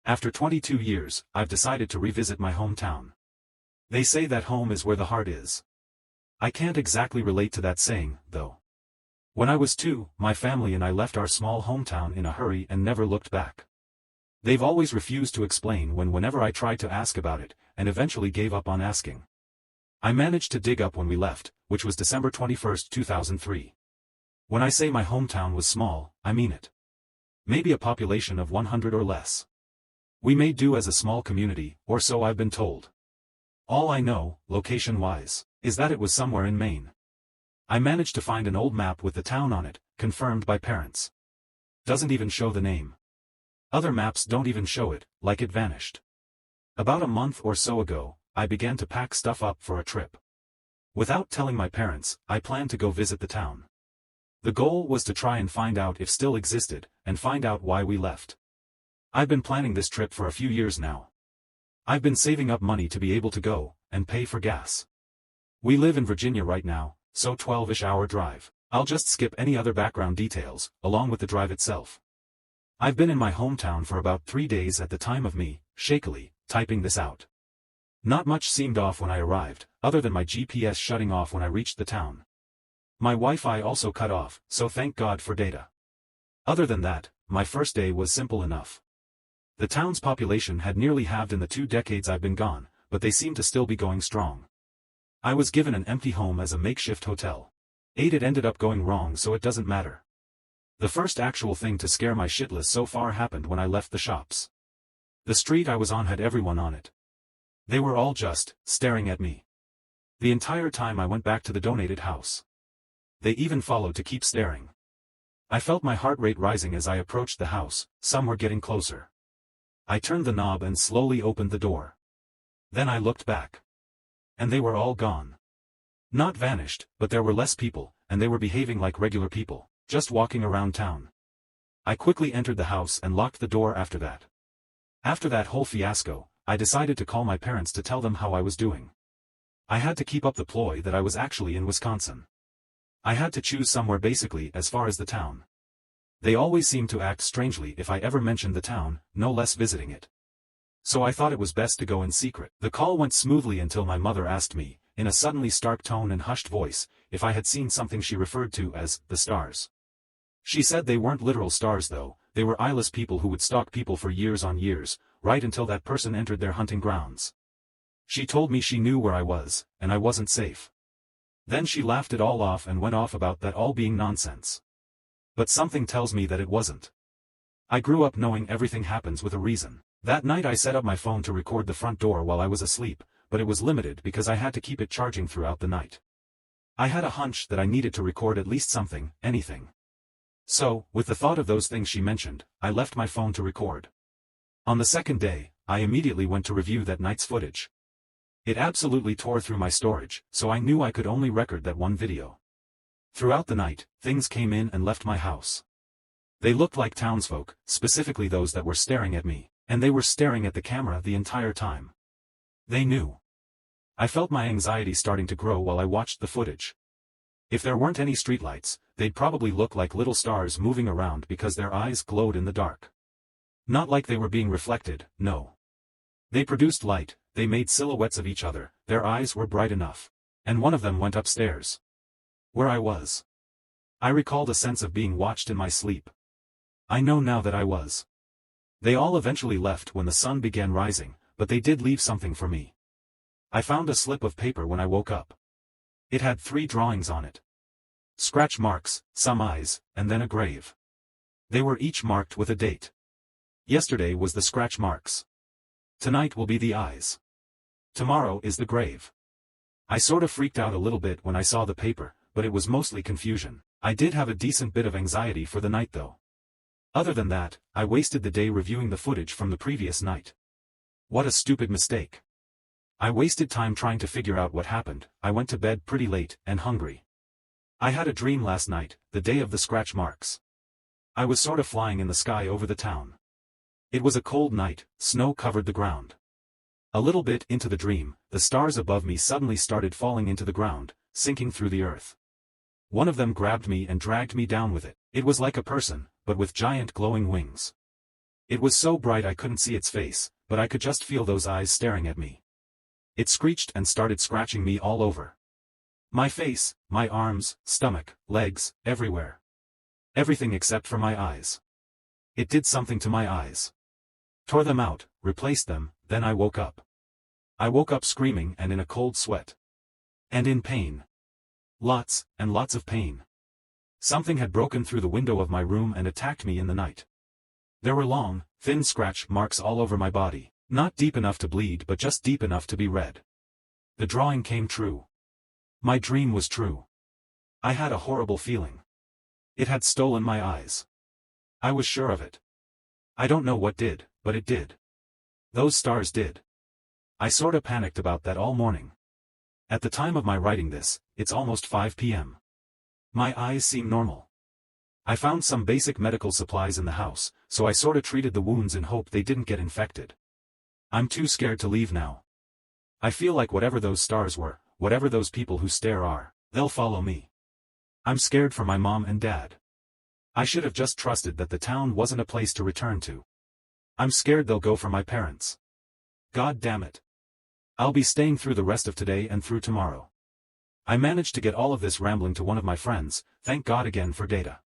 After 22 years, I've decided to revisit my hometown. They say that home is where the heart is. I can't exactly relate to that saying, though. When I was 2, my family and I left our small hometown in a hurry and never looked back. They've always refused to explain whenever I tried to ask about it, and eventually gave up on asking. I managed to dig up when we left, which was December 21, 2003. When I say my hometown was small, I mean it. Maybe a population of 100 or less. We may do as a small community, or so I've been told. All I know, location-wise, is that it was somewhere in Maine. I managed to find an old map with the town on it, confirmed by parents. Doesn't even show the name. Other maps don't even show it, like it vanished. About a month or so ago, I began to pack stuff up for a trip. Without telling my parents, I planned to go visit the town. The goal was to try and find out if it still existed, and find out why we left. I've been planning this trip for a few years now. I've been saving up money to be able to go, and pay for gas. We live in Virginia right now, so 12-ish hour drive. I'll just skip any other background details, along with the drive itself. I've been in my hometown for about 3 days at the time of me, shakily, typing this out. Not much seemed off when I arrived, other than my GPS shutting off when I reached the town. My Wi-Fi also cut off, so thank God for data. Other than that, my first day was simple enough. The town's population had nearly halved in the 2 decades I've been gone, but they seem to still be going strong. I was given an empty home as a makeshift hotel. It ended up going wrong, so it doesn't matter. The first actual thing to scare my shitless so far happened when I left the shops. The street I was on had everyone on it. They were all just staring at me. The entire time I went back to the donated house. They even followed to keep staring. I felt my heart rate rising as I approached the house. Some were getting closer. I turned the knob and slowly opened the door. Then I looked back. And they were all gone. Not vanished, but there were less people, and they were behaving like regular people, just walking around town. I quickly entered the house and locked the door after that. After that whole fiasco, I decided to call my parents to tell them how I was doing. I had to keep up the ploy that I was actually in Wisconsin. I had to choose somewhere basically as far as the town. They always seemed to act strangely if I ever mentioned the town, no less visiting it. So I thought it was best to go in secret. The call went smoothly until my mother asked me, in a suddenly stark tone and hushed voice, if I had seen something she referred to as the stars. She said they weren't literal stars though, they were eyeless people who would stalk people for years on years, right until that person entered their hunting grounds. She told me she knew where I was, and I wasn't safe. Then she laughed it all off and went off about that all being nonsense. But something tells me that it wasn't. I grew up knowing everything happens with a reason. That night I set up my phone to record the front door while I was asleep, but it was limited because I had to keep it charging throughout the night. I had a hunch that I needed to record at least something, anything. So, with the thought of those things she mentioned, I left my phone to record. On the second day, I immediately went to review that night's footage. It absolutely tore through my storage, so I knew I could only record that one video. Throughout the night, things came in and left my house. They looked like townsfolk, specifically those that were staring at me, and they were staring at the camera the entire time. They knew. I felt my anxiety starting to grow while I watched the footage. If there weren't any streetlights, they'd probably look like little stars moving around because their eyes glowed in the dark. Not like they were being reflected, no. They produced light, they made silhouettes of each other, their eyes were bright enough. And one of them went upstairs. Where I was. I recalled a sense of being watched in my sleep. I know now that I was. They all eventually left when the sun began rising, but they did leave something for me. I found a slip of paper when I woke up. It had 3 drawings on it. Scratch marks, some eyes, and then a grave. They were each marked with a date. Yesterday was the scratch marks. Tonight will be the eyes. Tomorrow is the grave. I sort of freaked out a little bit when I saw the paper, but it was mostly confusion. I did have a decent bit of anxiety for the night though. Other than that, I wasted the day reviewing the footage from the previous night. What a stupid mistake. I wasted time trying to figure out what happened. I went to bed pretty late, and hungry. I had a dream last night, the day of the scratch marks. I was sort of flying in the sky over the town. It was a cold night, snow covered the ground. A little bit into the dream, the stars above me suddenly started falling into the ground, sinking through the earth. One of them grabbed me and dragged me down with it. It was like a person, but with giant glowing wings. It was so bright I couldn't see its face, but I could just feel those eyes staring at me. It screeched and started scratching me all over. My face, my arms, stomach, legs, everywhere. Everything except for my eyes. It did something to my eyes. Tore them out, replaced them, then I woke up. I woke up screaming and in a cold sweat. And in pain. Lots, and lots of pain. Something had broken through the window of my room and attacked me in the night. There were long, thin scratch marks all over my body, not deep enough to bleed but just deep enough to be read. The drawing came true. My dream was true. I had a horrible feeling. It had stolen my eyes. I was sure of it. I don't know what did, but it did. Those stars did. I sorta panicked about that all morning. At the time of my writing this, it's almost 5 p.m. My eyes seem normal. I found some basic medical supplies in the house, so I sorta treated the wounds in hope they didn't get infected. I'm too scared to leave now. I feel like whatever those stars were, whatever those people who stare are, they'll follow me. I'm scared for my mom and dad. I should have just trusted that the town wasn't a place to return to. I'm scared they'll go for my parents. God damn it. I'll be staying through the rest of today and through tomorrow. I managed to get all of this rambling to one of my friends, thank God again for data.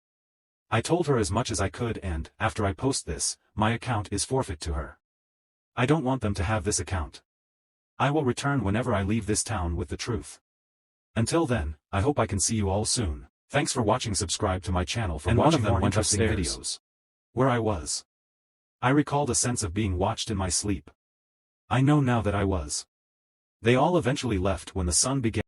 I told her as much as I could and, after I post this, my account is forfeit to her. I don't want them to have this account. I will return whenever I leave this town with the truth. Until then, I hope I can see you all soon. Thanks for watching. Subscribe to my channel for watching more interesting videos. Where I was. I recalled a sense of being watched in my sleep. I know now that I was. They all eventually left when the sun began